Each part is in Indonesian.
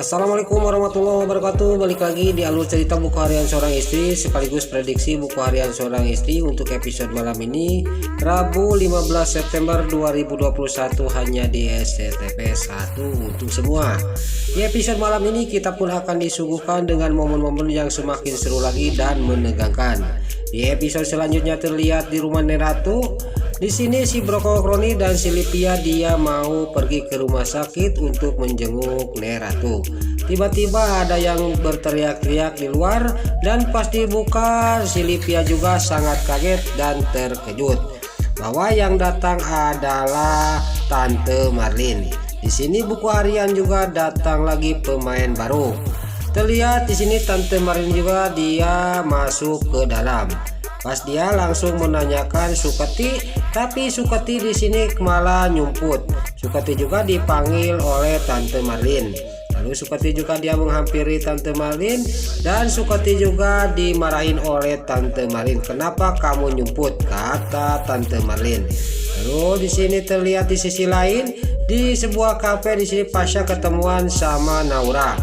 Assalamualaikum warahmatullahi wabarakatuh. Balik lagi di alur cerita buku harian seorang istri sekaligus prediksi buku harian seorang istri untuk episode malam ini, Rabu 15 September 2021, hanya di SCTV 1 untuk semua. Di episode malam ini kita pun akan disuguhkan dengan momen-momen yang semakin seru lagi dan menegangkan. Di episode selanjutnya terlihat di rumah Neratu. Di sini si Brokokroni dan si Lipia dia mau pergi ke rumah sakit untuk menjenguk Neratu. Tiba-tiba ada yang berteriak-teriak di luar dan pas dibuka si Lipia juga sangat kaget dan terkejut bahwa yang datang adalah Tante Marlin. Di sini buku harian juga datang lagi pemain baru. Terlihat di sini Tante Marlin juga dia masuk ke dalam. Pas dia langsung menanyakan Sukati, tapi Sukati di sini malah nyumput. Sukati juga dipanggil oleh Tante Marlin. Lalu Sukati juga dia menghampiri Tante Marlin dan Sukati juga dimarahin oleh Tante Marlin. Kenapa kamu nyumput? Kata Tante Marlin. Lalu di sini terlihat di sisi lain di sebuah kafe di sini Pasha ketemuan sama Naura.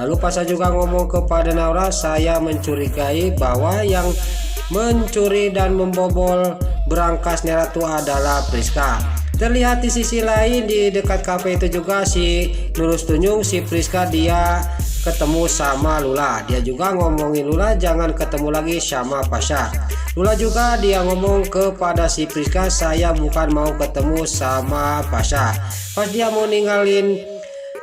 Lalu Pasha juga ngomong kepada Naura, saya mencurigai bahwa yang mencuri dan membobol berangkas Neratu adalah Priska. Terlihat di sisi lain di dekat kafe itu juga si Nurus Tunjung, si Priska dia ketemu sama Lula. Dia juga ngomongin Lula jangan ketemu lagi sama Pasha. Lula juga dia ngomong kepada si Priska, saya bukan mau ketemu sama Pasha. Pas dia mau ninggalin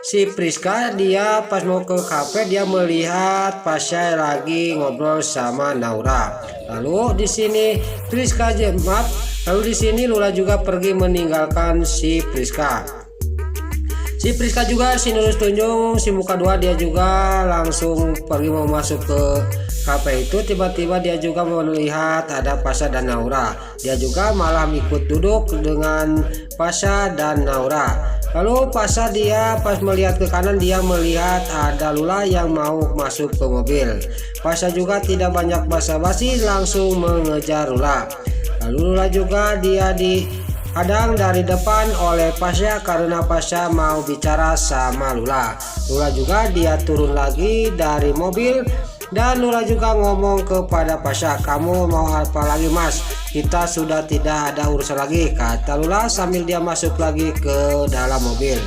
si Priska, dia pas mau ke kafe dia melihat Pasha lagi ngobrol sama Naura. Lalu di sini Priska jemaat. Lalu di sini Lula juga pergi meninggalkan si Priska. Si Priska juga si Nurus Tunjung, si Muka Dua dia juga langsung pergi mau masuk ke kafe itu. Tiba-tiba dia juga melihat ada Pasha dan Naura. Dia juga malah ikut duduk dengan Pasha dan Naura. Lalu Pasha dia pas melihat ke kanan dia melihat ada Lula yang mau masuk ke mobil. Pasha juga tidak banyak basa-basi langsung mengejar Lula. Lalu Lula juga dia dihadang dari depan oleh Pasha karena Pasha mau bicara sama Lula. Lula juga dia turun lagi dari mobil dan Lula juga ngomong kepada Pasha, kamu mau apa lagi mas? Kita sudah tidak ada urusan lagi, kata Lula sambil dia masuk lagi ke dalam mobil.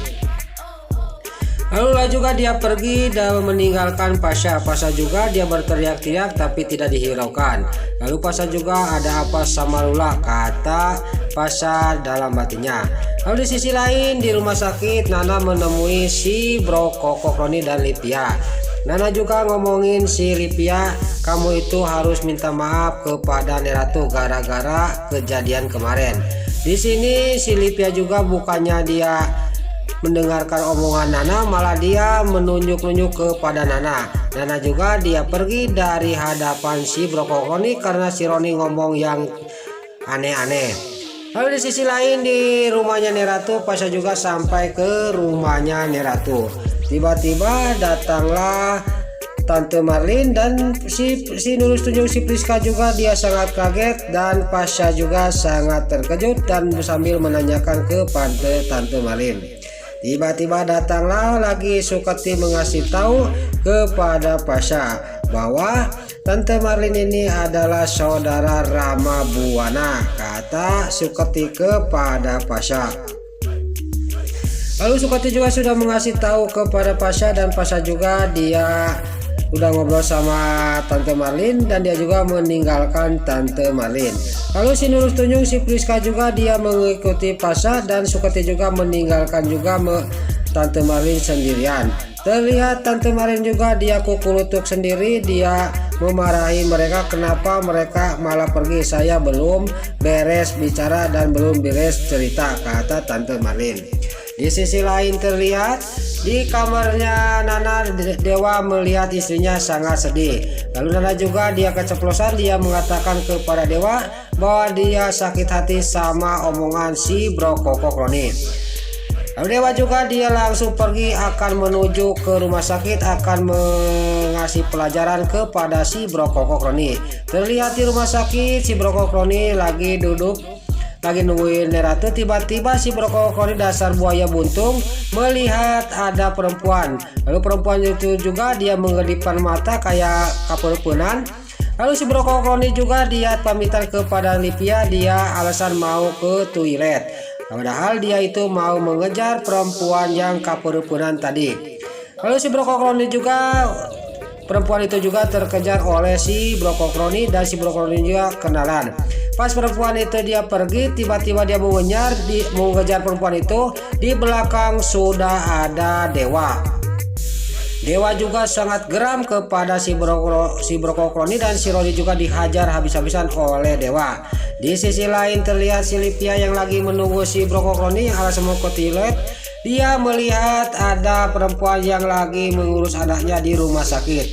Lalu Lula juga dia pergi dan meninggalkan Pasha. Pasha juga dia berteriak-teriak tapi tidak dihiraukan. Lalu Pasha juga ada apa sama Lula, kata Pasha dalam hatinya. Lalu di sisi lain di rumah sakit Nana menemui si Brokokroni dan Lipia. Nana juga ngomongin si Lipia, kamu itu harus minta maaf kepada Neratu gara-gara kejadian kemarin. Di sini si Lipia juga bukannya dia mendengarkan omongan Nana, malah dia menunjuk-nunjuk kepada Nana. Nana juga dia pergi dari hadapan si Brokokroni karena si Roni ngomong yang aneh-aneh. Lalu di sisi lain di rumahnya Neratu, Pasha juga sampai ke rumahnya Neratu. Tiba-tiba datanglah Tante Marlin dan si Nurus Tunjung, si Priska juga dia sangat kaget dan Pasha juga sangat terkejut dan sambil menanyakan kepada Tante Marlin. Tiba-tiba datanglah lagi Sukati mengasih tahu kepada Pasha bahwa Tante Marlin ini adalah saudara Rama Buwana, kata Sukati kepada Pasha. Lalu Sukati juga sudah mengasih tahu kepada Pasha dan Pasha juga dia udah ngobrol sama Tante Marlin dan dia juga meninggalkan Tante Marlin. Lalu si Nurus Tunjung, si Priska juga dia mengikuti Pasha dan Sukati juga meninggalkan juga Tante Marlin sendirian. Terlihat Tante Marlin juga dia kukulutuk sendiri, dia memarahi mereka kenapa mereka malah pergi. Saya belum beres bicara dan belum beres cerita, kata Tante Marlin. Di sisi lain terlihat di kamarnya Nana, Dewa melihat istrinya sangat sedih. Lalu Nana juga dia keceplosan, dia mengatakan kepada Dewa bahwa dia sakit hati sama omongan si Brokokroni. Lalu Dewa juga dia langsung pergi akan menuju ke rumah sakit akan mengasih pelajaran kepada si Brokokroni. Terlihat di rumah sakit si Brokokroni lagi duduk lagi nungguin Neratu, tiba-tiba si Brokoli dasar buaya buntung melihat ada perempuan. Lalu perempuan itu juga dia mengedipkan mata kayak kaperpenan. Lalu si Brokoli juga dia pamitan kepada Livia, dia alasan mau ke toilet. Padahal dia itu mau mengejar perempuan yang kaperpenan tadi. Lalu si Brokoli juga perempuan itu juga terkejar oleh si Brokoli dan si Brokoli juga kenalan. Pas perempuan itu dia pergi, tiba-tiba dia mengejar perempuan itu, di belakang sudah ada Dewa. Dewa juga sangat geram kepada si Brokoli dan si Rodi juga dihajar habis-habisan oleh Dewa. Di sisi lain terlihat si Livia yang lagi menunggu si Brokoli alas mau ke toilet. Dia melihat ada perempuan yang lagi mengurus anaknya di rumah sakit.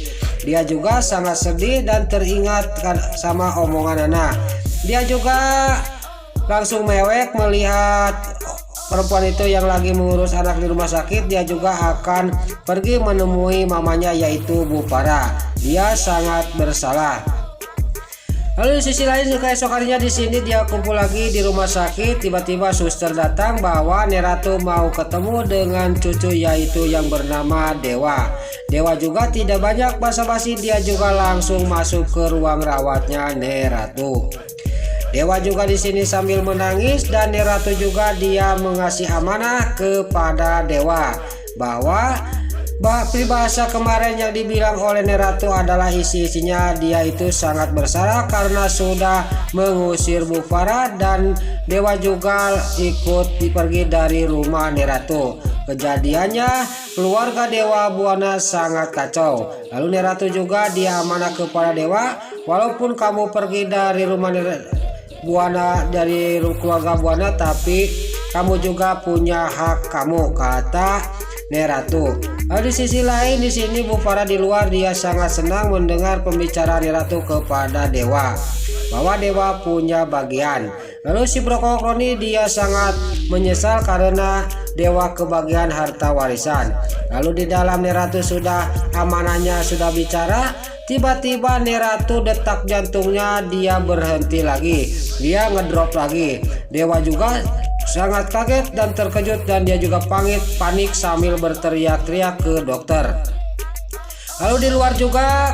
Dia juga sangat sedih dan teringat sama omongan anak. Dia juga langsung mewek melihat perempuan itu yang lagi mengurus anak di rumah sakit. Dia juga akan pergi menemui mamanya yaitu Bu Farah. Dia sangat bersalah. Lalu di sisi lain keesok harinya di sini dia kumpul lagi di rumah sakit. Tiba-tiba suster datang bahwa Neratu mau ketemu dengan cucu yaitu yang bernama Dewa. Dewa juga tidak banyak basa-basi, dia juga langsung masuk ke ruang rawatnya Neratu. Dewa juga di sini sambil menangis dan Neratu juga dia mengasih amanah kepada Dewa bahwa peribahasa kemarin yang dibilang oleh Neratu adalah isi-isinya. Dia itu sangat bersalah karena sudah mengusir Bu Farah dan Dewa juga ikut pergi dari rumah Neratu. Kejadiannya keluarga Dewa Buana sangat kacau. Lalu Neratu juga dia amanah kepada Dewa, walaupun kamu pergi dari rumah Buana, dari keluarga Buana, tapi kamu juga punya hak kamu, kata Neratu. Lalu di sisi lain di sini Bu Farah di luar dia sangat senang mendengar pembicaraan Neratu kepada Dewa bahwa Dewa punya bagian. Lalu si Brokoli dia sangat menyesal karena Dewa kebagian harta warisan. Lalu di dalam Neratu sudah amanahnya sudah bicara, tiba-tiba Neratu detak jantungnya dia berhenti lagi, dia ngedrop lagi. Dewa juga sangat kaget dan terkejut dan dia juga panik sambil berteriak-teriak ke dokter. Lalu di luar juga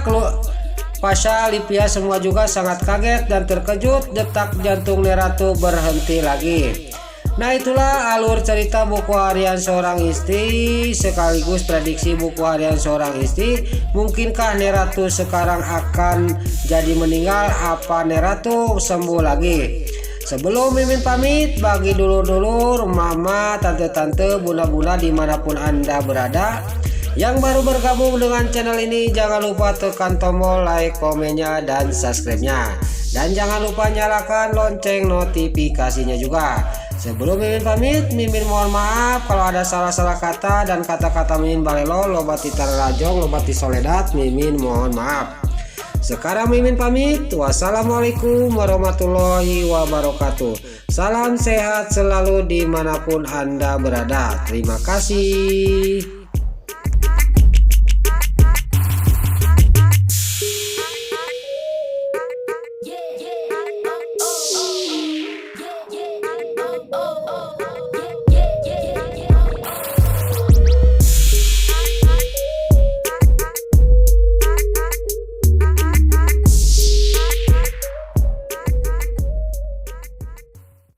Pasha, Livia semua juga sangat kaget dan terkejut, detak jantung Neratu berhenti lagi. Nah, itulah alur cerita buku harian seorang istri sekaligus prediksi buku harian seorang istri. Mungkinkah Neratu sekarang akan jadi meninggal? Apa Neratu sembuh lagi? Sebelum Mimin pamit, bagi dulur-dulur, mama, tante-tante, bunda-bunda dimanapun Anda berada, yang baru bergabung dengan channel ini, jangan lupa tekan tombol like, komennya, dan subscribe-nya. Dan jangan lupa nyalakan lonceng notifikasinya juga. Sebelum Mimin pamit, Mimin mohon maaf kalau ada salah-salah kata dan kata-kata Mimin balelo, lobati tarajong, lobati soledat, Mimin mohon maaf. Sekarang Mimin pamit. Wassalamualaikum warahmatullahi wabarakatuh. Salam sehat selalu dimanapun Anda berada. Terima kasih.